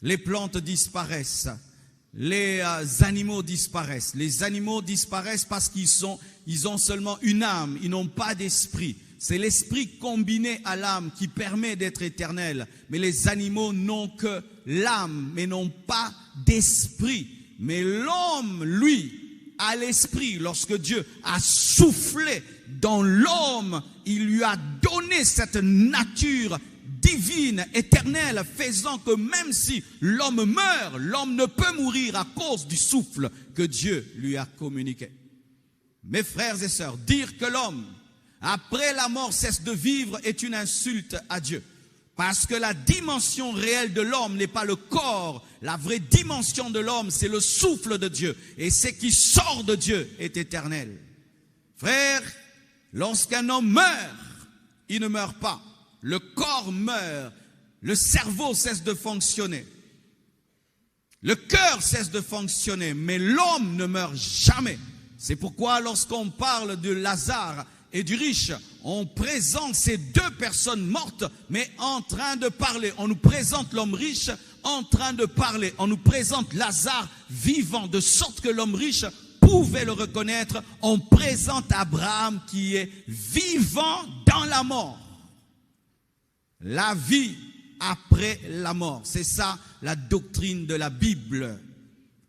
les plantes disparaissent, les animaux disparaissent. Les animaux disparaissent parce ils ont seulement une âme, ils n'ont pas d'esprit. C'est l'esprit combiné à l'âme qui permet d'être éternel. Mais les animaux n'ont que l'âme, mais n'ont pas d'esprit. Mais l'homme, lui, a l'esprit. Lorsque Dieu a soufflé dans l'homme, il lui a donné cette nature divine, éternelle, faisant que même si l'homme meurt, l'homme ne peut mourir à cause du souffle que Dieu lui a communiqué. Mes frères et sœurs, dire que l'homme, après la mort, cesse de vivre est une insulte à Dieu. Parce que la dimension réelle de l'homme n'est pas le corps. La vraie dimension de l'homme, c'est le souffle de Dieu. Et ce qui sort de Dieu est éternel. Frère, lorsqu'un homme meurt, il ne meurt pas. Le corps meurt. Le cerveau cesse de fonctionner. Le cœur cesse de fonctionner. Mais l'homme ne meurt jamais. C'est pourquoi lorsqu'on parle de Lazare et du riche, on présente ces deux personnes mortes, mais en train de parler. On nous présente l'homme riche en train de parler. On nous présente Lazare vivant, de sorte que l'homme riche pouvait le reconnaître. On présente Abraham qui est vivant dans la mort. La vie après la mort. C'est ça la doctrine de la Bible.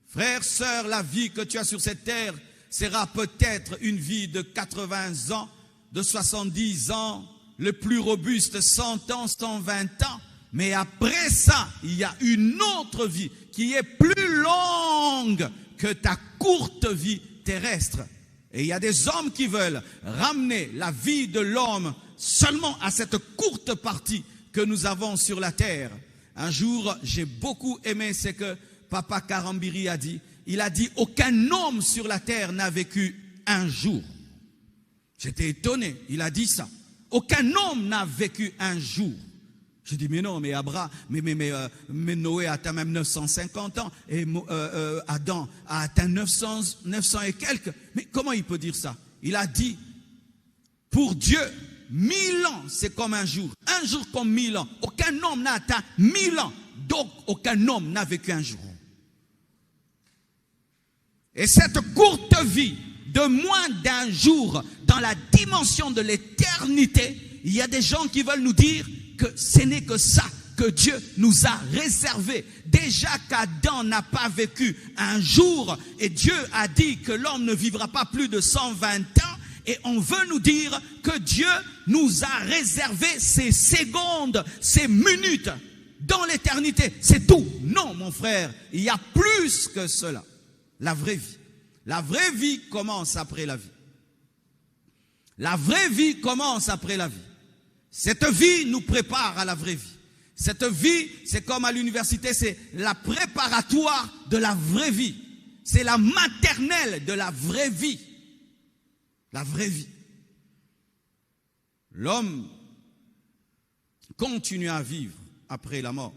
Frères, sœurs, la vie que tu as sur cette terre sera peut-être une vie de 80 ans, de 70 ans, le plus robuste 100 ans, 120 ans. Mais après ça, il y a une autre vie qui est plus longue que ta courte vie terrestre. Et il y a des hommes qui veulent ramener la vie de l'homme seulement à cette courte partie que nous avons sur la terre. Un jour, j'ai beaucoup aimé ce que Papa Karambiri a dit. Il a dit, aucun homme sur la terre n'a vécu un jour. J'étais étonné, il a dit ça. Aucun homme n'a vécu un jour. Je dis, mais non, mais Abraham, mais Noé a atteint même 950 ans, et Adam a atteint 900 et quelques. Mais comment il peut dire ça? Il a dit, pour Dieu, 1000 ans, c'est comme un jour. Un jour comme 1000 ans. Aucun homme n'a atteint 1000 ans. Donc, aucun homme n'a vécu un jour. Et cette courte vie de moins d'un jour dans la dimension de l'éternité, il y a des gens qui veulent nous dire que ce n'est que ça que Dieu nous a réservé. Déjà qu'Adam n'a pas vécu un jour et Dieu a dit que l'homme ne vivra pas plus de 120 ans, et on veut nous dire que Dieu nous a réservé ces secondes, ces minutes dans l'éternité. C'est tout. Non, mon frère, il y a plus que cela. La vraie vie. La vraie vie commence après la vie. La vraie vie commence après la vie. Cette vie nous prépare à la vraie vie. Cette vie, c'est comme à l'université, c'est la préparatoire de la vraie vie. C'est la maternelle de la vraie vie. La vraie vie. L'homme continue à vivre après la mort.